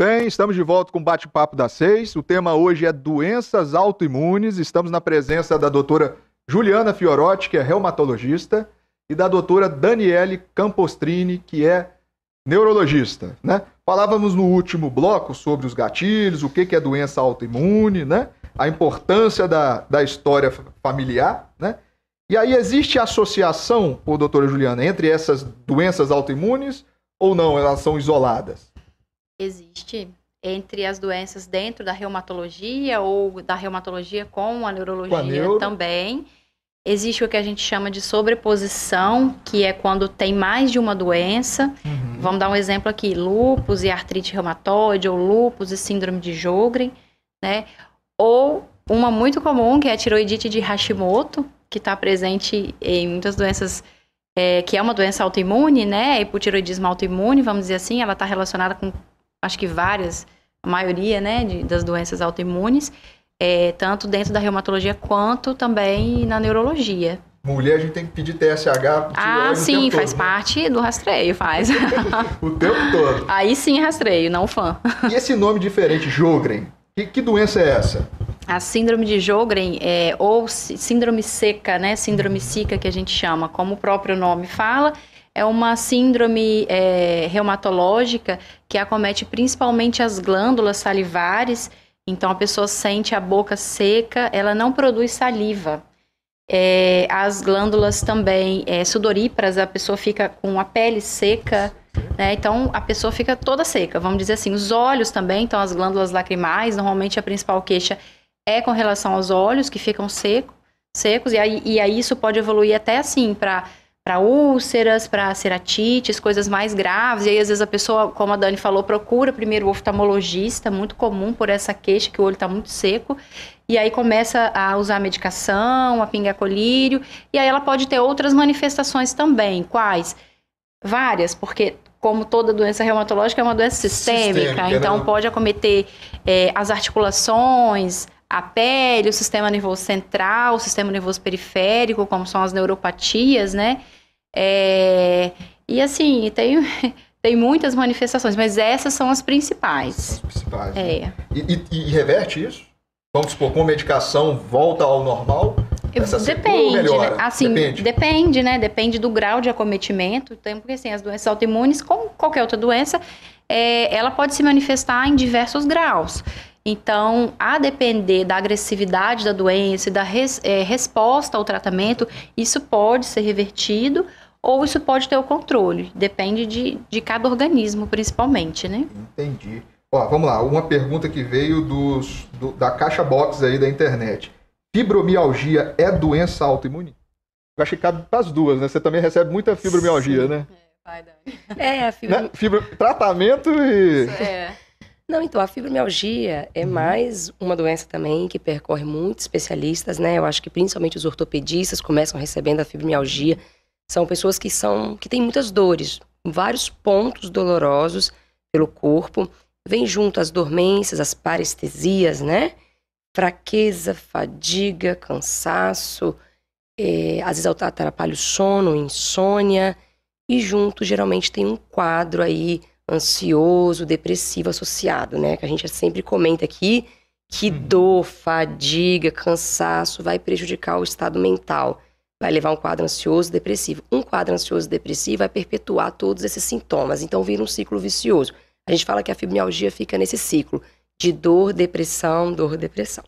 Bem, estamos de volta com o Bate-Papo das 6. O tema hoje é doenças autoimunes. Estamos na presença da doutora Juliana Fiorotti, que é reumatologista, e da doutora Daniele Campostrini, que é neurologista, né? Falávamos no último bloco sobre os gatilhos, o que é doença autoimune, né? A importância da história familiar, né? E aí existe associação, doutora Juliana, entre essas doenças autoimunes ou não? Elas são isoladas? Existe entre as doenças dentro da reumatologia ou da reumatologia com a neurologia também. Existe o que a gente chama de sobreposição, que é quando tem mais de uma doença. Vamos dar um exemplo aqui, lúpus e artrite reumatoide, ou lúpus e síndrome de Sjögren, né? Ou uma muito comum, que é a tiroidite de Hashimoto, que está presente em muitas doenças, que é uma doença autoimune, né? Hipotiroidismo autoimune, vamos dizer assim, ela está relacionada com, acho que a maioria, né, das doenças autoimunes, tanto dentro da reumatologia quanto também na neurologia. Mulher, a gente tem que pedir TSH. Sim, faz parte do rastreio, faz. O tempo todo. Aí sim, rastreio, não fã. E esse nome diferente, Sjögren, que doença é essa? A síndrome de Sjögren, ou síndrome seca, né? Síndrome SICA, que a gente chama, como o próprio nome fala, é uma síndrome reumatológica que acomete principalmente as glândulas salivares. Então, a pessoa sente a boca seca, ela não produz saliva. As glândulas também sudoríparas, a pessoa fica com a pele seca, né? Então, a pessoa fica toda seca, vamos dizer assim. Os olhos também, então as glândulas lacrimais, normalmente a principal queixa é com relação aos olhos, que ficam secos, e aí isso pode evoluir até assim, para úlceras, para ceratites, coisas mais graves. E aí, às vezes, a pessoa, como a Dani falou, procura primeiro o oftalmologista, muito comum por essa queixa, que o olho está muito seco. E aí começa a usar medicação, a pingar colírio. E aí ela pode ter outras manifestações também. Quais? Várias, porque como toda doença reumatológica é uma doença sistêmica, então né? Pode acometer as articulações, a pele, o sistema nervoso central, o sistema nervoso periférico, como são as neuropatias, né? E assim, tem muitas manifestações, mas essas são as principais. As principais. Né? E reverte isso? Vamos supor, com medicação volta ao normal? Depende, né? Assim, depende, né? Depende do grau de acometimento. Então, porque assim, as doenças autoimunes, como qualquer outra doença, ela pode se manifestar em diversos graus. Então, a depender da agressividade da doença e da resposta ao tratamento, isso pode ser revertido ou isso pode ter o controle. Depende de cada organismo, principalmente, né? Entendi. Ó, vamos lá, uma pergunta que veio da caixa box aí da internet. Fibromialgia é doença autoimune? Eu acho que cabe para as duas, né? Você também recebe muita fibromialgia, né? Vai, Dani. A tratamento e... Não, então, a fibromialgia é mais uma doença também que percorre muitos especialistas, né? Eu acho que principalmente os ortopedistas começam recebendo a fibromialgia. São pessoas que têm muitas dores, vários pontos dolorosos pelo corpo. Vem junto as dormências, as parestesias, né? Fraqueza, fadiga, cansaço, às vezes atrapalha o sono, insônia. E junto, geralmente, tem um quadro aí ansioso, depressivo associado, né? Que a gente sempre comenta aqui que dor, fadiga, cansaço vai prejudicar o estado mental. Vai levar um quadro ansioso, depressivo. Um quadro ansioso, depressivo vai perpetuar todos esses sintomas. Então, vira um ciclo vicioso. A gente fala que a fibromialgia fica nesse ciclo de dor, depressão, dor, depressão.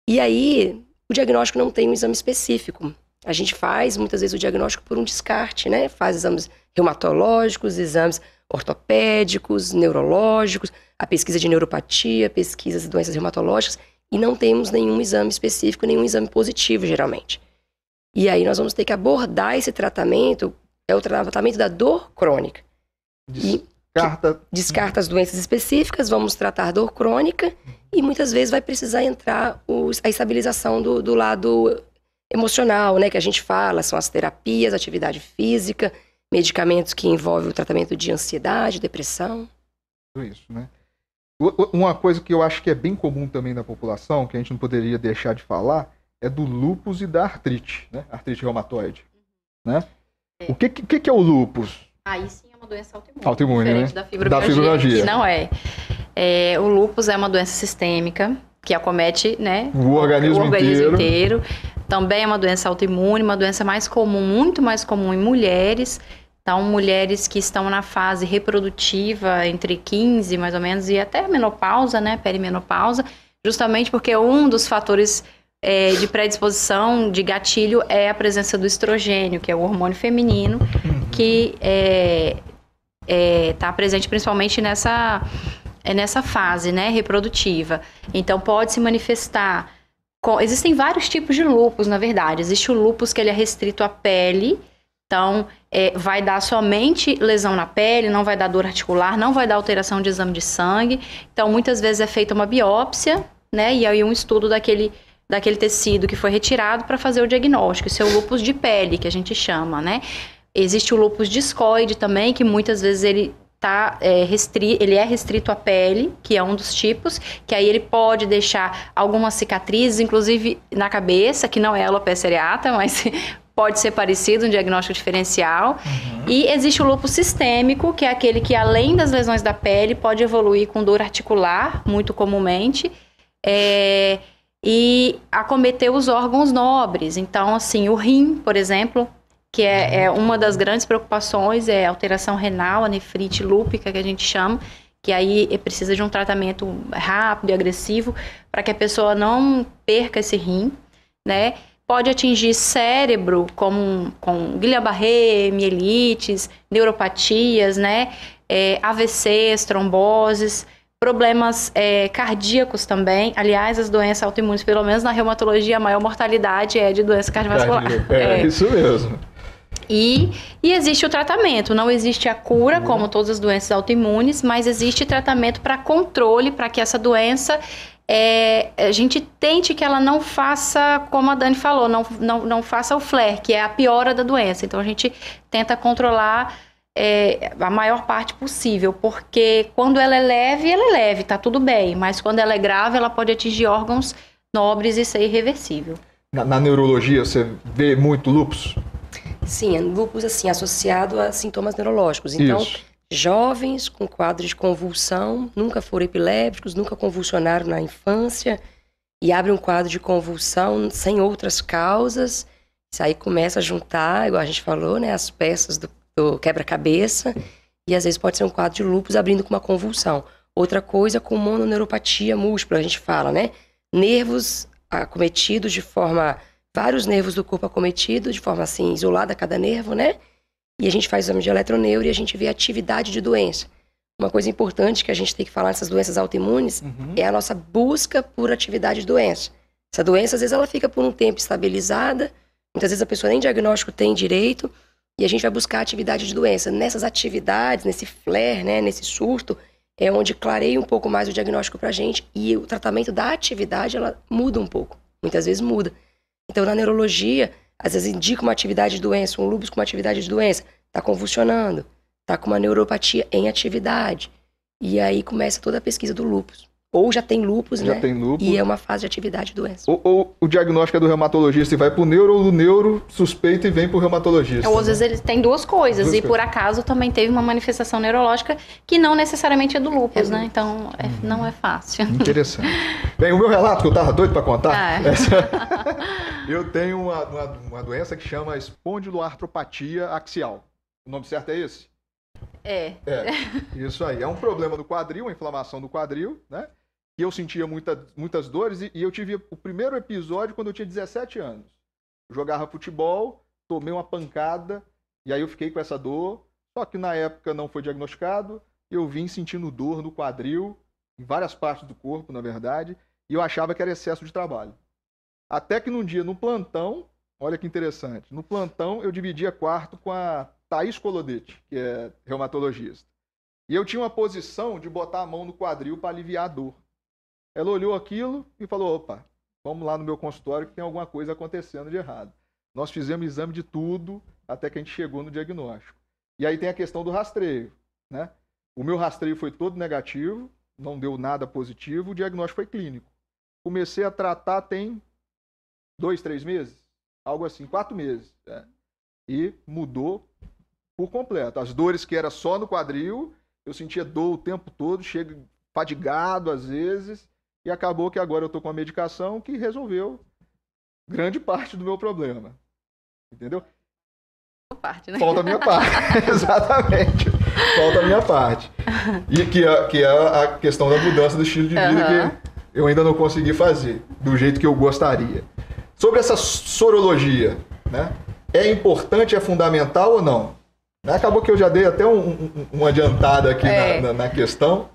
E aí, o diagnóstico não tem um exame específico. A gente faz, muitas vezes, o diagnóstico por um descarte, né? Faz exames reumatológicos, exames ortopédicos, neurológicos, a pesquisa de neuropatia, pesquisas de doenças reumatológicas, e não temos nenhum exame específico, nenhum exame positivo, geralmente. E aí nós vamos ter que abordar esse tratamento, o tratamento da dor crônica. Descarta as doenças específicas, vamos tratar dor crônica, e muitas vezes vai precisar entrar a estabilização do lado emocional, né, que a gente fala, são as terapias, atividade física, medicamentos que envolvem o tratamento de ansiedade, depressão. Tudo isso, né? Uma coisa que eu acho que é bem comum também na população, que a gente não poderia deixar de falar, é do lúpus e da artrite, né? Artrite reumatoide, né? O que é o lúpus? Aí sim é uma doença autoimune. Autoimune, diferente, né? Da fibromialgia. Que não é. O lúpus é uma doença sistêmica que acomete, né, o organismo inteiro. Também é uma doença autoimune, uma doença mais comum, muito mais comum em mulheres. Então, mulheres que estão na fase reprodutiva entre 15, mais ou menos, e até menopausa, né, perimenopausa, justamente porque um dos fatores de predisposição de gatilho é a presença do estrogênio, que é o hormônio feminino, que está presente principalmente nessa fase, né, reprodutiva. Então, pode se manifestar... Existem vários tipos de lúpus, na verdade. Existe o lúpus que ele é restrito à pele. Então, vai dar somente lesão na pele, não vai dar dor articular, não vai dar alteração de exame de sangue. Então, muitas vezes é feita uma biópsia, né, e aí um estudo daquele tecido que foi retirado para fazer o diagnóstico. Esse é o lúpus de pele, que a gente chama, né? Existe o lúpus discoide também, que muitas vezes ele ele é restrito à pele, que é um dos tipos, que aí ele pode deixar algumas cicatrizes, inclusive na cabeça, que não é alopecia areata, mas pode ser parecido, um diagnóstico diferencial. E existe o lúpus sistêmico, que é aquele que, além das lesões da pele, pode evoluir com dor articular, muito comumente, e acometer os órgãos nobres. Então, assim, o rim, por exemplo, que é uma das grandes preocupações, é a alteração renal, a nefrite lúpica, que a gente chama, que aí precisa de um tratamento rápido e agressivo para que a pessoa não perca esse rim, né? Pode atingir cérebro, com Guillain-Barré, mielites, neuropatias, né? AVCs, tromboses, problemas cardíacos também. Aliás, as doenças autoimunes, pelo menos na reumatologia, a maior mortalidade é de doença cardiovascular. Isso mesmo. E existe o tratamento, não existe a cura, como todas as doenças autoimunes, mas existe tratamento para controle, para que essa doença, a gente tente que ela não faça, como a Dani falou, não faça o flare, que é a piora da doença. Então, a gente tenta controlar a maior parte possível, porque quando ela é leve, tá tudo bem, mas quando ela é grave, ela pode atingir órgãos nobres e ser irreversível. Na neurologia, você vê muito lúpus? Sim, é lúpus, assim, associado a sintomas neurológicos. Então, jovens com quadros de convulsão, nunca foram epilépticos, nunca convulsionaram na infância, e abre um quadro de convulsão sem outras causas. Isso aí começa a juntar, igual a gente falou, né, as peças do quebra-cabeça, e às vezes pode ser um quadro de lúpus abrindo com uma convulsão. Outra coisa com mononeuropatia múltipla, a gente fala, né? Nervos acometidos de forma... Vários nervos do corpo acometidos, de forma assim, isolada cada nervo, né? E a gente faz exame de eletroneuro e a gente vê a atividade de doença. Uma coisa importante que a gente tem que falar nessas doenças autoimunes é a nossa busca por atividade de doença. Essa doença, às vezes, ela fica por um tempo estabilizada, muitas vezes a pessoa nem diagnóstico tem direito, e a gente vai buscar a atividade de doença. Nessas atividades, nesse flare, né, nesse surto, é onde clareia um pouco mais o diagnóstico pra gente, e o tratamento da atividade, ela muda um pouco. Muitas vezes muda. Então, na neurologia, às vezes indica uma atividade de doença, um lúpus com uma atividade de doença, está convulsionando, está com uma neuropatia em atividade. E aí começa toda a pesquisa do lúpus. Ou já tem lúpus, né? Tem lúpus. E é uma fase de atividade de doença. Ou o diagnóstico é do reumatologista e vai pro neuro, ou do neuro suspeita e vem pro reumatologista. Ou às vezes ele tem duas coisas, por acaso também teve uma manifestação neurológica que não necessariamente é do lúpus, né? Então não é fácil. Interessante. Bem, o meu relato que eu tava doido para contar. Eu tenho uma doença que chama espondiloartropatia axial. O nome certo é esse? Isso aí. É um problema do quadril, uma inflamação do quadril, né? E eu sentia muitas dores e eu tive o primeiro episódio quando eu tinha 17 anos. Eu jogava futebol, tomei uma pancada e aí eu fiquei com essa dor. Só que na época não foi diagnosticado. Eu vim sentindo dor no quadril, em várias partes do corpo, na verdade, e eu achava que era excesso de trabalho. Até que num dia, no plantão, olha que interessante, no plantão eu dividia quarto com a Thaís Colodete, que é reumatologista. E eu tinha uma posição de botar a mão no quadril para aliviar a dor. Ela olhou aquilo e falou, opa, vamos lá no meu consultório que tem alguma coisa acontecendo de errado. Nós fizemos exame de tudo até que a gente chegou no diagnóstico. E aí tem a questão do rastreio, né? O meu rastreio foi todo negativo, não deu nada positivo, o diagnóstico foi clínico. Comecei a tratar tem 2, 3 meses, algo assim, 4 meses. E mudou por completo. As dores que era só no quadril, eu sentia dor o tempo todo, fadigado às vezes, e acabou que agora eu tô com uma medicação que resolveu grande parte do meu problema. Entendeu? Parte, né? Falta a minha parte. Exatamente. Falta a minha parte. E que é a questão da mudança do estilo de vida que eu ainda não consegui fazer do jeito que eu gostaria. Sobre essa sorologia, né? É importante, é fundamental ou não? Acabou que eu já dei até uma adiantada aqui na questão.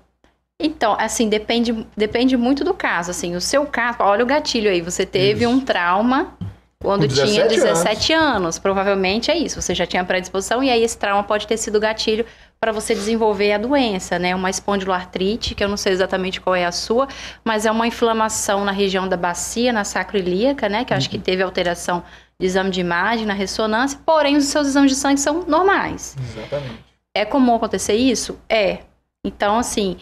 Então, assim, depende muito do caso. Assim, o seu caso, olha o gatilho aí, você teve um trauma quando tinha 17 anos. Provavelmente é isso, você já tinha predisposição e aí esse trauma pode ter sido gatilho para você desenvolver a doença, né? Uma espondiloartrite, que eu não sei exatamente qual é a sua, mas é uma inflamação na região da bacia, na sacroiliaca, né? Que eu acho que teve alteração de exame de imagem, na ressonância, porém os seus exames de sangue são normais. Exatamente. É comum acontecer isso? É. Então, assim,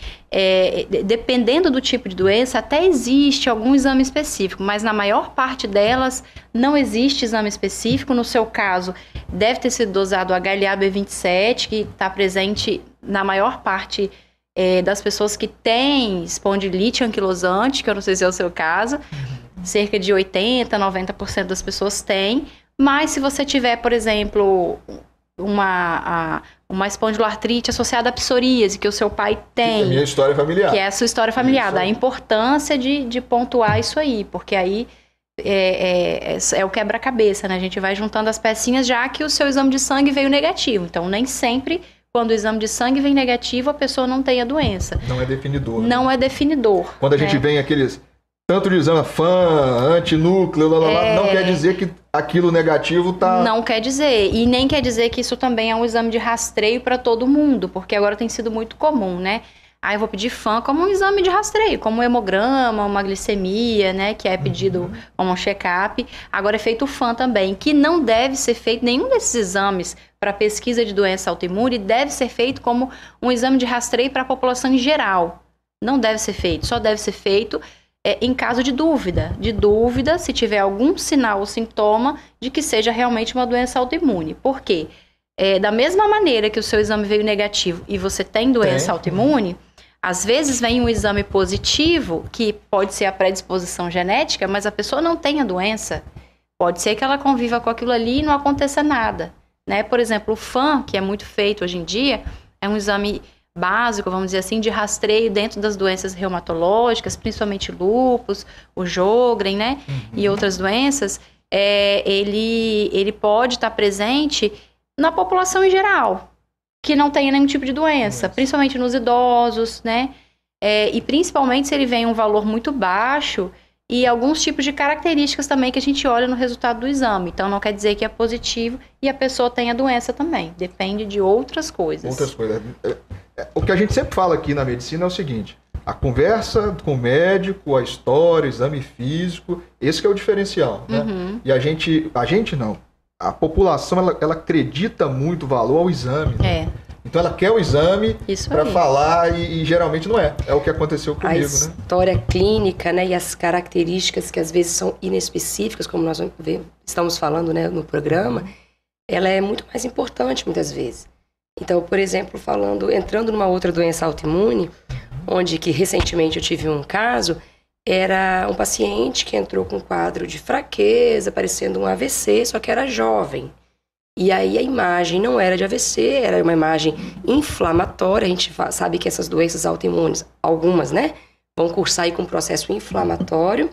dependendo do tipo de doença, até existe algum exame específico, mas na maior parte delas não existe exame específico. No seu caso, deve ter sido dosado o HLA-B27, que está presente na maior parte das pessoas que têm espondilite anquilosante, que eu não sei se é o seu caso, cerca de 80%, 90% das pessoas têm, mas se você tiver, por exemplo, uma espondiloartrite associada à psoríase, que o seu pai tem. Que é a minha história familiar. Que é a sua história familiar. Isso. Da importância de pontuar isso aí, porque aí é o quebra-cabeça, né? A gente vai juntando as pecinhas, já que o seu exame de sangue veio negativo. Então, nem sempre, quando o exame de sangue vem negativo, a pessoa não tem a doença. Não é definidor. Não é definidor. Quando a gente vem aqueles... Tanto de exame antinúcleo, não quer dizer que aquilo negativo tá... Não quer dizer. E nem quer dizer que isso também é um exame de rastreio para todo mundo, porque agora tem sido muito comum, né? Eu vou pedir FAM como um exame de rastreio, como um hemograma, uma glicemia, né? Que é pedido como um check-up. Agora é feito o FAM também, que não deve ser feito, nenhum desses exames para pesquisa de doença autoimune deve ser feito como um exame de rastreio para a população em geral. Não deve ser feito, só deve ser feito... em caso de dúvida, se tiver algum sinal ou sintoma de que seja realmente uma doença autoimune. Por quê? Da mesma maneira que o seu exame veio negativo e você tem doença autoimune, às vezes vem um exame positivo, que pode ser a predisposição genética, mas a pessoa não tem a doença. Pode ser que ela conviva com aquilo ali e não aconteça nada, né? Por exemplo, o FAM, que é muito feito hoje em dia, é um exame básico, vamos dizer assim, de rastreio dentro das doenças reumatológicas, principalmente lúpus, o Sjögren, né? E outras doenças, ele pode estar presente na população em geral, que não tenha nenhum tipo de doença, principalmente nos idosos, né? E principalmente se ele vem um valor muito baixo e alguns tipos de características também que a gente olha no resultado do exame. Então, não quer dizer que é positivo e a pessoa tem a doença também. Depende de outras coisas. Outras coisas. O que a gente sempre fala aqui na medicina é o seguinte: a conversa com o médico, a história, o exame físico, esse que é o diferencial, né? E a gente não. A população, ela acredita muito valor ao exame. Né? Então ela quer o exame para falar e geralmente não é. É o que aconteceu comigo, né? A história clínica, né, e as características que às vezes são inespecíficas, como nós estamos falando, né, no programa, ela é muito mais importante muitas vezes. Então, por exemplo, entrando numa outra doença autoimune, onde que recentemente eu tive um caso, era um paciente que entrou com um quadro de fraqueza, parecendo um AVC, só que era jovem. E aí a imagem não era de AVC, era uma imagem inflamatória. A gente sabe que essas doenças autoimunes, algumas, né, vão cursar aí com um processo inflamatório,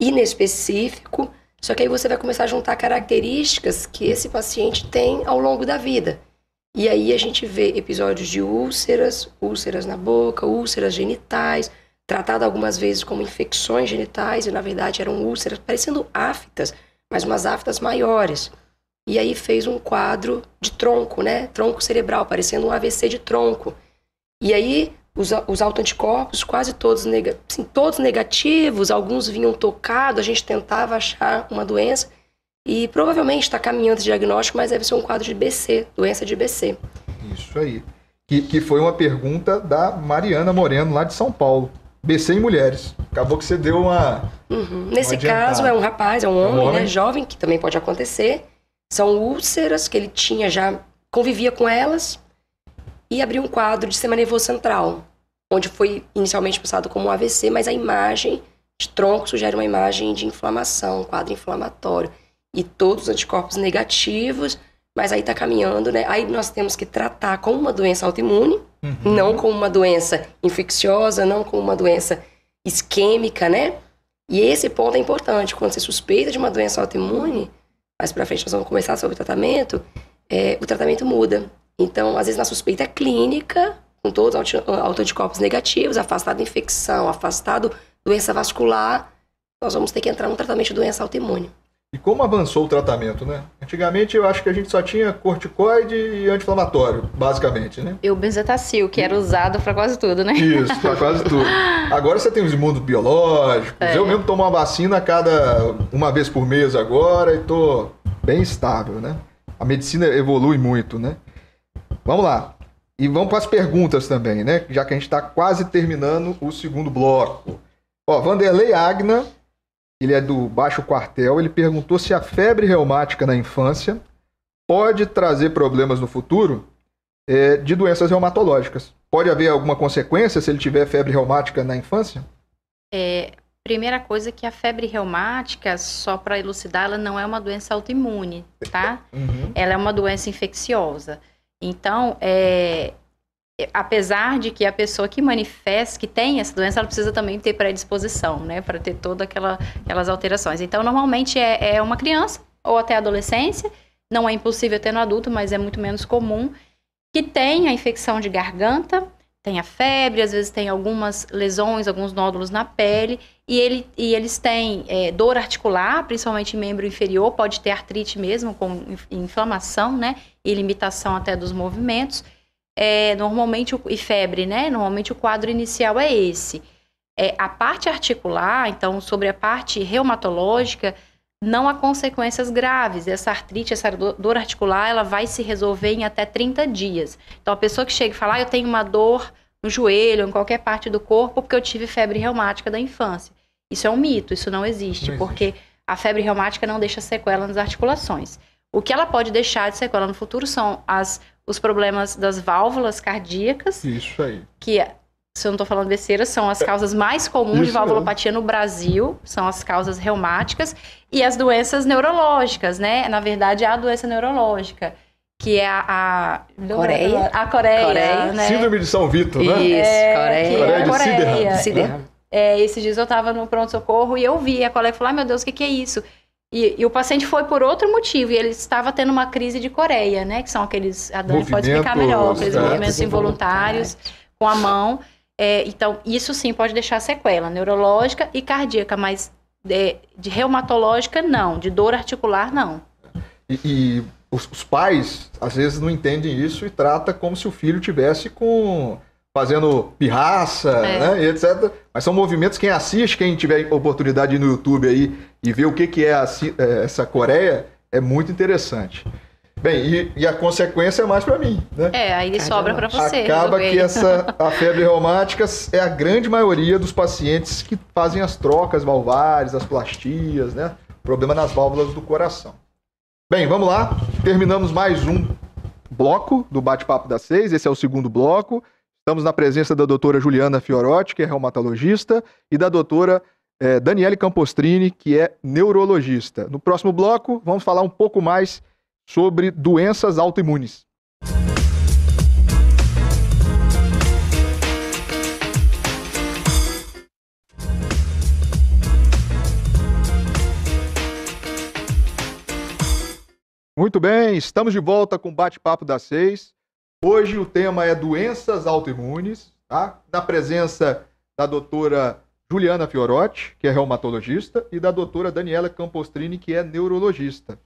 inespecífico, só que aí você vai começar a juntar características que esse paciente tem ao longo da vida. E aí a gente vê episódios de úlceras na boca, úlceras genitais, tratado algumas vezes como infecções genitais, e na verdade eram úlceras parecendo aftas, mas umas aftas maiores. E aí fez um quadro de tronco, né? Tronco cerebral, parecendo um AVC de tronco. E aí os autoanticorpos, quase todos, todos negativos, alguns vinham tocados, a gente tentava achar uma doença, e provavelmente está caminhando esse diagnóstico, mas deve ser um quadro de BC, doença de BC. Isso aí. Que foi uma pergunta da Mariana Moreno, lá de São Paulo. BC em mulheres. Acabou que você deu uma... Nesse caso, é um rapaz, é um homem, né, jovem, que também pode acontecer. São úlceras que ele tinha já, convivia com elas, e abriu um quadro de sistema nervoso central. onde foi inicialmente pensado como um AVC, mas a imagem de tronco sugere uma imagem de inflamação, um quadro inflamatório. E todos os anticorpos negativos, mas aí está caminhando, né? Aí nós temos que tratar como uma doença autoimune, não como uma doença infecciosa, não como uma doença isquêmica, né? E esse ponto é importante. Quando você suspeita de uma doença autoimune, mais pra frente nós vamos conversar sobre o tratamento muda. Então, às vezes na suspeita clínica, com todos os autoanticorpos negativos, afastado infecção, afastado doença vascular, nós vamos ter que entrar no tratamento de doença autoimune. E como avançou o tratamento, né? Antigamente eu acho que a gente só tinha corticoide e anti-inflamatório, basicamente, né? E o benzetacil, que era usado para quase tudo, né? Isso, para quase tudo. Agora você tem os imunobiológicos. Eu mesmo tomo uma vacina uma vez por mês agora e tô bem estável, né? A medicina evolui muito, né? Vamos lá. E vamos para as perguntas também, né? Já que a gente está quase terminando o segundo bloco. Ó, Vanderlei Agna, ele é do Baixo Quartel, ele perguntou se a febre reumática na infância pode trazer problemas no futuro de doenças reumatológicas. Pode haver alguma consequência se ele tiver febre reumática na infância? Primeira coisa que a febre reumática, só para elucidar, ela não é uma doença autoimune, tá? Ela é uma doença infecciosa. Então, apesar de que a pessoa que manifesta, que tem essa doença, ela precisa também ter predisposição, né? Para ter todas aquelas alterações. Então, normalmente é uma criança ou até adolescência, não é impossível ter no adulto, mas é muito menos comum, que tem a infecção de garganta, tem a febre, às vezes tem algumas lesões, alguns nódulos na pele, e eles têm dor articular, principalmente em membro inferior, pode ter artrite mesmo, com inflamação, né? E limitação até dos movimentos. E febre, né? Normalmente o quadro inicial é esse. A parte articular, então, sobre a parte reumatológica, não há consequências graves. Essa artrite, essa dor articular, ela vai se resolver em até 30 dias. Então, a pessoa que chega e fala, eu tenho uma dor no joelho, em qualquer parte do corpo, porque eu tive febre reumática da infância. Isso é um mito, isso não existe, porque a febre reumática não deixa sequela nas articulações. O que ela pode deixar de sequela no futuro são os problemas das válvulas cardíacas. Isso aí. Que, se eu não estou falando besteira, são as causas mais comuns de valvulopatia no Brasil, são as causas reumáticas, e as doenças neurológicas, né? Na verdade, é a doença neurológica, que é a Coreia, né? Síndrome de São Vito, né? Isso, Coreia de Sydenham. Esses dias eu estava no pronto-socorro e eu vi, a colega falou, meu Deus, o que é isso? E o paciente foi por outro motivo, e ele estava tendo uma crise de Coreia, né? Que são aqueles, a Dani pode explicar melhor, aqueles movimentos involuntários com a mão. Então, isso sim pode deixar sequela neurológica e cardíaca, mas de reumatológica não, de dor articular não. E os pais, às vezes, não entendem isso e tratam como se o filho tivesse fazendo pirraça, né, e etc. Mas são movimentos, quem assiste, quem tiver oportunidade de ir no YouTube aí e ver o que é essa Coreia, é muito interessante. Bem, e a consequência é mais para mim, né? Aí sobra para você. Acaba que a febre reumática é a grande maioria dos pacientes que fazem as trocas valvares, as plastias, né? Problema nas válvulas do coração. Bem, vamos lá. Terminamos mais um bloco do Bate-Papo das 6. Esse é o segundo bloco. Estamos na presença da doutora Juliana Fiorotti, que é reumatologista, e da doutora Daniele Campostrini, que é neurologista. No próximo bloco, vamos falar um pouco mais sobre doenças autoimunes. Muito bem, estamos de volta com o Bate-Papo das 6. Hoje o tema é doenças autoimunes, tá? Na presença da doutora Juliana Fiorotti, que é reumatologista, e da doutora Daniela Campostrini, que é neurologista.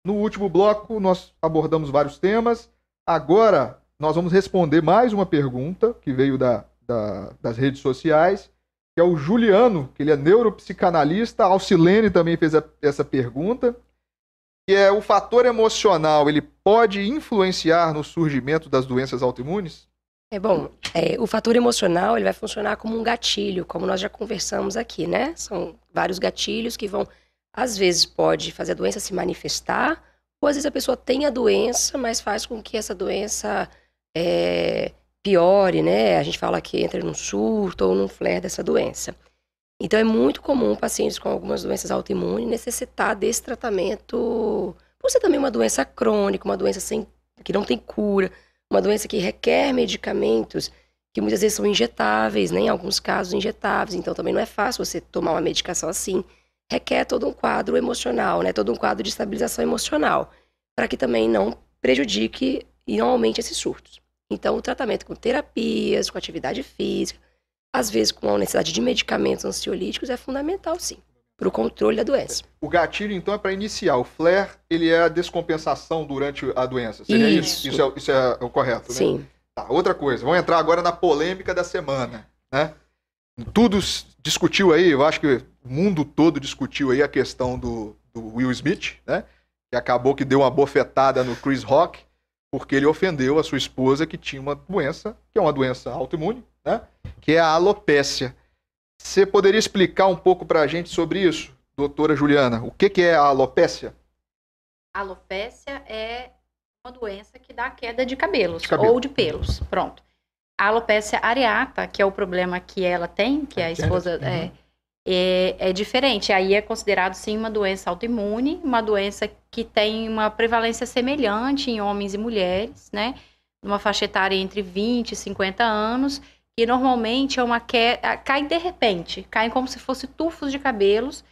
No último bloco, nós abordamos vários temas. Agora, nós vamos responder mais uma pergunta que veio das redes sociais, que é o Juliano, que ele é neuropsicanalista. A Alcilene também fez essa pergunta, que é: o fator emocional, ele pode influenciar no surgimento das doenças autoimunes? O fator emocional, ele vai funcionar como um gatilho, como nós já conversamos aqui, né? São vários gatilhos que vão, às vezes, pode fazer a doença se manifestar, ou às vezes a pessoa tem a doença, mas faz com que essa doença piore, né? A gente fala que entra num surto ou num flare dessa doença. Então, é muito comum pacientes com algumas doenças autoimunes necessitar desse tratamento, por ser também uma doença crônica, uma doença que não tem cura, uma doença que requer medicamentos que muitas vezes são injetáveis, né? Em alguns casos injetáveis. Então, também não é fácil você tomar uma medicação assim. Requer todo um quadro emocional, né? Todo um quadro de estabilização emocional, para que também não prejudique e não aumente esses surtos. Então, o tratamento com terapias, com atividade física, às vezes com a necessidade de medicamentos ansiolíticos, é fundamental, sim, para o controle da doença. O gatilho, então, é para iniciar. O flare, ele é a descompensação durante a doença. Seria isso? Isso é o correto, né? Sim. Tá, outra coisa. Vamos entrar agora na polêmica da semana, né? Tudo discutiu aí, eu acho que o mundo todo discutiu aí a questão do Will Smith, né? Que acabou que deu uma bofetada no Chris Rock, porque ele ofendeu a sua esposa que tinha uma doença, que é uma doença autoimune, né? Que é a alopécia. Você poderia explicar um pouco pra gente sobre isso, doutora Juliana? O que é a alopécia? A alopécia é uma doença que dá queda de cabelos cabelo. ou de pelos, pronto. A alopécia areata, que é o problema que ela tem, que a esposa é diferente. Aí é considerado, sim, uma doença autoimune, uma doença que tem uma prevalência semelhante em homens e mulheres, né? Numa faixa etária entre 20 e 50 anos, e normalmente é uma queda, cai de repente, caem como se fosse tufos de cabelos.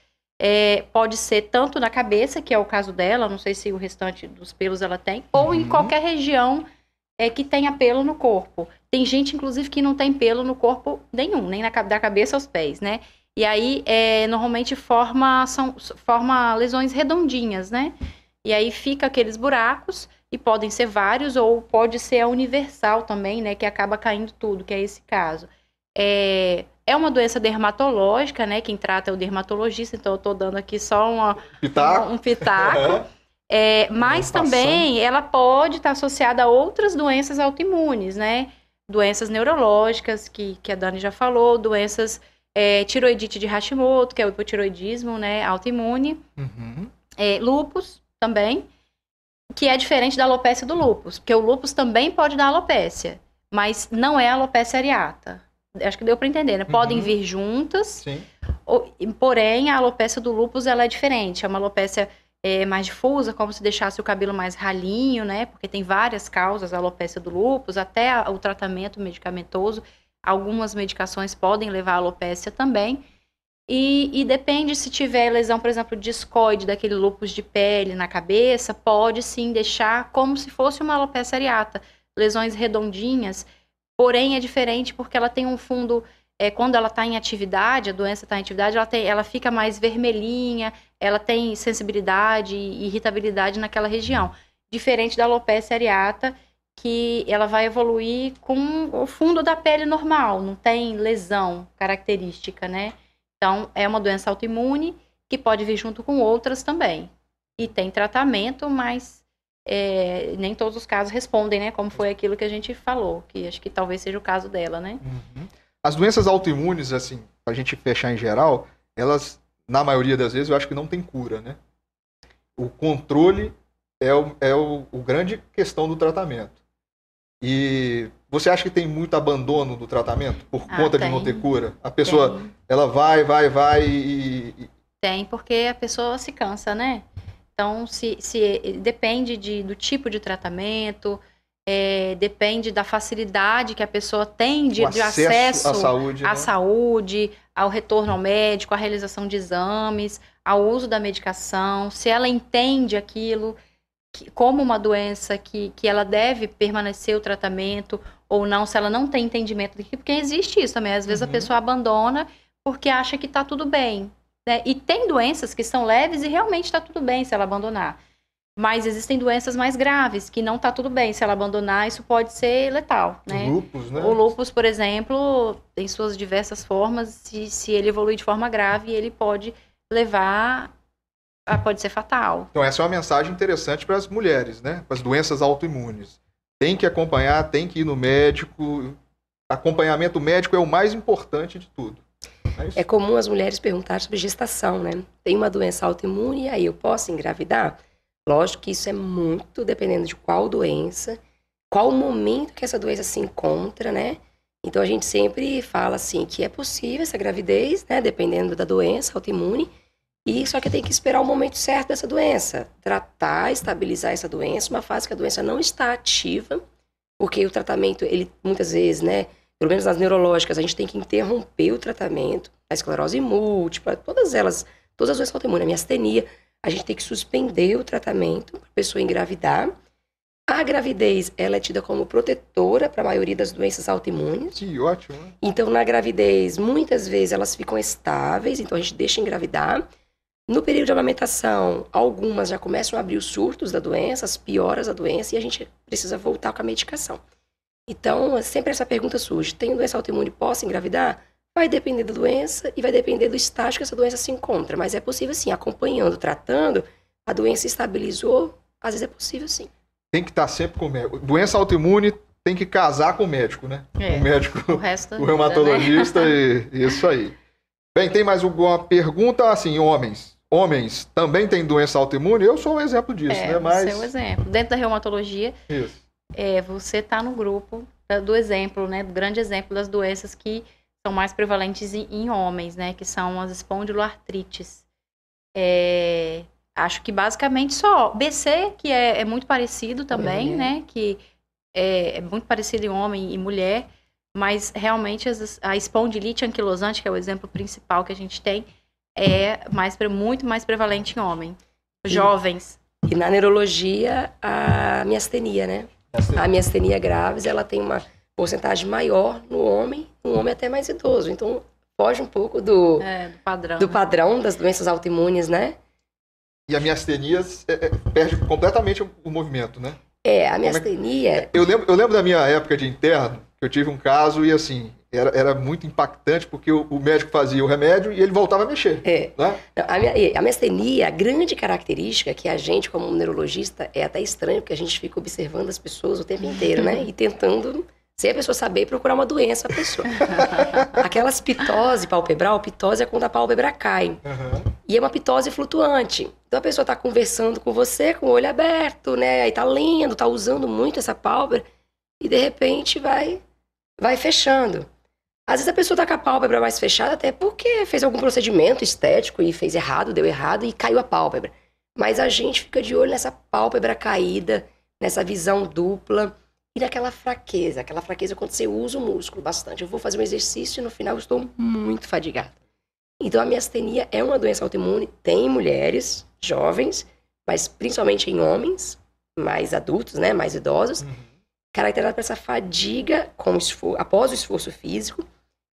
Pode ser tanto na cabeça, que é o caso dela, não sei se o restante dos pelos ela tem, ou em qualquer região que tenha pelo no corpo. Tem gente, inclusive, que não tem pelo no corpo nenhum, nem da cabeça aos pés, né? E aí, normalmente forma lesões redondinhas, né? E aí fica aqueles buracos, e podem ser vários, ou pode ser a universal também, né? Que acaba caindo tudo, que é esse caso. É uma doença dermatológica, né? Quem trata é o dermatologista, então eu tô dando aqui só um pitaco. Mas também ela pode estar associada a outras doenças autoimunes, né? Doenças neurológicas, que a Dani já falou, doenças tiroidite de Hashimoto, que é o hipotiroidismo, né? Autoimune. Lúpus também, que é diferente da alopécia do lúpus, porque o lúpus também pode dar alopécia, mas não é alopécia areata. Acho que deu para entender, né? Podem vir juntas, sim. Porém a alopécia do lúpus ela é diferente, é uma alopécia mais difusa, como se deixasse o cabelo mais ralinho, né? Porque tem várias causas a alopécia do lúpus, até o tratamento medicamentoso, algumas medicações podem levar à alopécia também. E depende se tiver lesão, por exemplo, discoide, daquele lúpus de pele na cabeça, pode sim deixar como se fosse uma alopécia areata, lesões redondinhas, porém é diferente porque ela tem um fundo, quando ela está em atividade, a doença está em atividade, ela fica mais vermelhinha, ela tem sensibilidade e irritabilidade naquela região, diferente da alopécia areata, que ela vai evoluir com o fundo da pele normal, não tem lesão característica, né? Então, é uma doença autoimune que pode vir junto com outras também. E tem tratamento, mas nem todos os casos respondem, né? Como foi aquilo que a gente falou, que acho que talvez seja o caso dela, né? As doenças autoimunes, assim, pra gente fechar em geral, elas, na maioria das vezes, eu acho que não tem cura, né? O controle é o grande questão do tratamento. E você acha que tem muito abandono do tratamento por conta de não ter cura? A pessoa, ela vai e... Tem, porque a pessoa se cansa, né? Então, depende do tipo de tratamento, depende da facilidade que a pessoa tem de acesso à saúde, ao retorno ao médico, à realização de exames, ao uso da medicação, se ela entende aquilo como uma doença que ela deve permanecer o tratamento ou não, se ela não tem entendimento daquilo, porque existe isso também, às vezes a pessoa abandona porque acha que está tudo bem, né? E tem doenças que são leves e realmente está tudo bem se ela abandonar, mas existem doenças mais graves que não está tudo bem, se ela abandonar isso pode ser letal, né? O lúpus, né? O lúpus, por exemplo, tem suas diversas formas, se ele evoluir de forma grave, ele pode pode ser fatal. Então essa é uma mensagem interessante para as mulheres, né? Para as doenças autoimunes. Tem que acompanhar, tem que ir no médico. Acompanhamento médico é o mais importante de tudo. É comum as mulheres perguntarem sobre gestação, né? Tem uma doença autoimune e aí eu posso engravidar? Lógico que isso é muito dependendo de qual doença qual o momento que essa doença se encontra, né? Então a gente sempre fala assim que é possível essa gravidez, né? Dependendo da doença autoimune, e só que tem que esperar o momento certo dessa doença, tratar, estabilizar essa doença, uma fase que a doença não está ativa, porque o tratamento, ele muitas vezes, né? Pelo menos nas neurológicas, a gente tem que interromper o tratamento, a esclerose múltipla, todas as doenças autoimunes, a miastenia, a gente tem que suspender o tratamento para a pessoa engravidar. A gravidez, ela é tida como protetora para a maioria das doenças autoimunes. Que ótimo, né? Então, na gravidez, muitas vezes elas ficam estáveis, então a gente deixa engravidar. No período de amamentação, algumas já começam a abrir os surtos da doença, as pioras da doença, e a gente precisa voltar com a medicação. Então, sempre essa pergunta surge: tem doença autoimune, posso engravidar? Vai depender da doença e vai depender do estágio que essa doença se encontra. Mas é possível sim, acompanhando, tratando, a doença estabilizou, às vezes é possível sim. Tem que estar sempre com o médico. Doença autoimune tem que casar com o médico, né? É, o médico, o resto da o vida, reumatologista, né? e isso aí. Bem, tem mais alguma pergunta? Assim, homens. Homens também têm doença autoimune? Eu sou um exemplo disso, né? Mas... Você é um exemplo. Dentro da reumatologia, Isso. você está no grupo do exemplo, né? Do grande exemplo das doenças que são mais prevalentes em homens, né? Que são as espondiloartrites. Acho que basicamente só BC, que é muito parecido também, né? Que é muito parecido em homem e mulher, mas realmente a espondilite anquilosante, que é o exemplo principal que a gente tem, é muito mais prevalente em homem. Jovens. E na neurologia, a miastenia, né? A miastenia graves, ela tem uma porcentagem maior no homem até mais idoso. Então, foge um pouco do padrão das doenças autoimunes, né? E a miastenia perde completamente o movimento, né? A miastenia... Eu lembro da minha época de interno, que eu tive um caso e, assim, era muito impactante, porque o médico fazia o remédio e ele voltava a mexer. Né? A miastenia, a grande característica que a gente, como neurologista, é até estranho, porque a gente fica observando as pessoas o tempo inteiro, né? E tentando, sem a pessoa saber, procurar uma doença a pessoa. Aquelas pitose palpebral, pitose é quando a pálpebra cai. Uhum. E é uma pitose flutuante. Então a pessoa está conversando com você com o olho aberto, né? Aí tá lendo, tá usando muito essa pálpebra e de repente vai fechando. Às vezes a pessoa tá com a pálpebra mais fechada até porque fez algum procedimento estético e fez errado, deu errado e caiu a pálpebra. Mas a gente fica de olho nessa pálpebra caída, nessa visão dupla e naquela fraqueza. Aquela fraqueza quando você usa o músculo bastante. Eu vou fazer um exercício e no final eu estou muito fadigado. Então a miastenia é uma doença autoimune, tem em mulheres, jovens, mas principalmente em homens, mais adultos, né, mais idosos, caracterizada por essa fadiga após o esforço físico,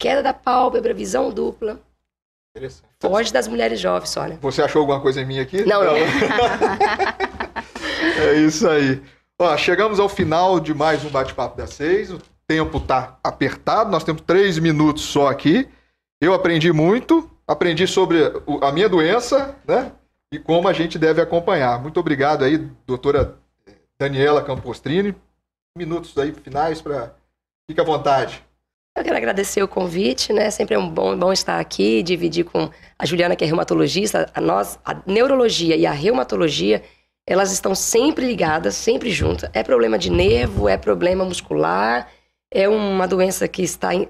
queda da pálpebra, visão dupla. Interessante. Foge das mulheres jovens só, né? Você achou alguma coisa em mim aqui? Não. É isso aí. Ó, chegamos ao final de mais um Bate-Papo das 6. O tempo tá apertado, nós temos 3 minutos só aqui. Eu aprendi muito, aprendi sobre a minha doença, né? E como a gente deve acompanhar. Muito obrigado aí, doutora Daniela Campostrini. Minutos aí finais para... Fique à vontade. Eu quero agradecer o convite, né? Sempre é bom estar aqui, dividir com a Juliana, que é reumatologista. A neurologia e a reumatologia, elas estão sempre ligadas, sempre juntas. É problema de nervo, é problema muscular, é uma doença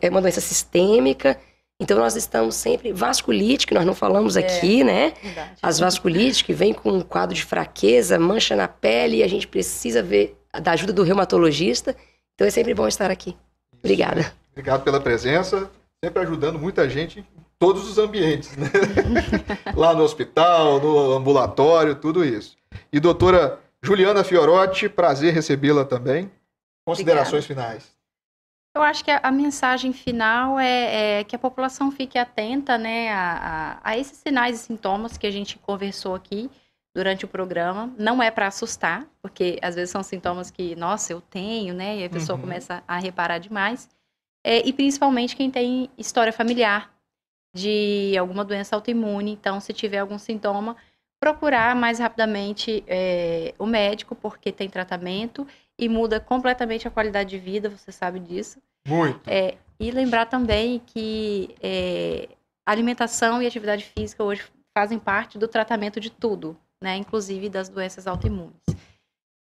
é uma doença sistêmica. Então, nós estamos sempre... Vasculite, que nós não falamos aqui, né? Verdade. As vasculites que vêm com um quadro de fraqueza, mancha na pele, e a gente precisa ver da ajuda do reumatologista. Então, é sempre bom estar aqui. Obrigada. Obrigado pela presença. Sempre ajudando muita gente em todos os ambientes, né? Lá no hospital, no ambulatório, tudo isso. E doutora Juliana Fiorotti, prazer recebê-la também. Considerações finais. Eu acho que a mensagem final é que a população fique atenta, né, a esses sinais e sintomas que a gente conversou aqui durante o programa. Não é para assustar, porque às vezes são sintomas que, nossa, eu tenho, né, e a pessoa começa a reparar demais. E principalmente quem tem história familiar de alguma doença autoimune. Então, se tiver algum sintoma, procurar mais rapidamente o médico, porque tem tratamento e muda completamente a qualidade de vida, você sabe disso. Muito. E lembrar também que alimentação e atividade física hoje fazem parte do tratamento de tudo, né? Inclusive das doenças autoimunes.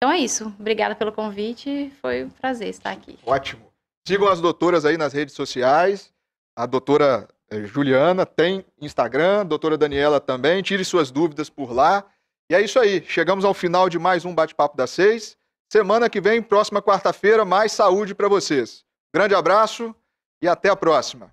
Então é isso. Obrigada pelo convite. Foi um prazer estar aqui. Ótimo. Sigam as doutoras aí nas redes sociais. A doutora Juliana tem Instagram, a doutora Daniela também. Tire suas dúvidas por lá. E é isso aí. Chegamos ao final de mais um Bate-Papo das 6. Semana que vem, próxima quarta-feira, mais saúde para vocês. Grande abraço e até a próxima.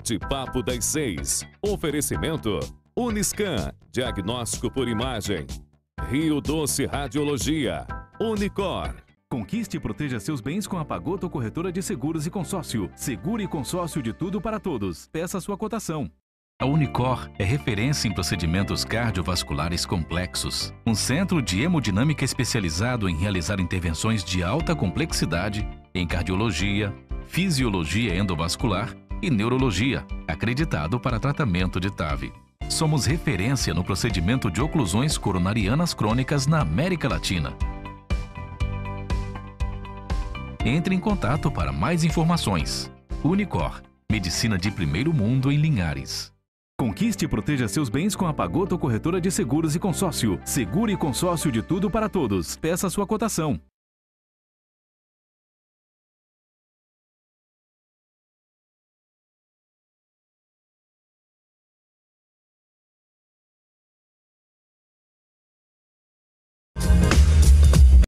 Bate-Papo das 6. Oferecimento Uniscan, diagnóstico por imagem. Rio Doce Radiologia. Unicor. Conquiste e proteja seus bens com a Pagoto Corretora de Seguros e Consórcio. Seguro e consórcio de tudo para todos. Peça sua cotação. A Unicor é referência em procedimentos cardiovasculares complexos. Um centro de hemodinâmica especializado em realizar intervenções de alta complexidade em cardiologia, fisiologia endovascular e neurologia, acreditado para tratamento de TAV. Somos referência no procedimento de oclusões coronarianas crônicas na América Latina. Entre em contato para mais informações. Unicor, medicina de primeiro mundo em Linhares. Conquiste e proteja seus bens com a Pagoto Corretora de Seguros e Consórcio. Seguro e consórcio de tudo para todos. Peça sua cotação.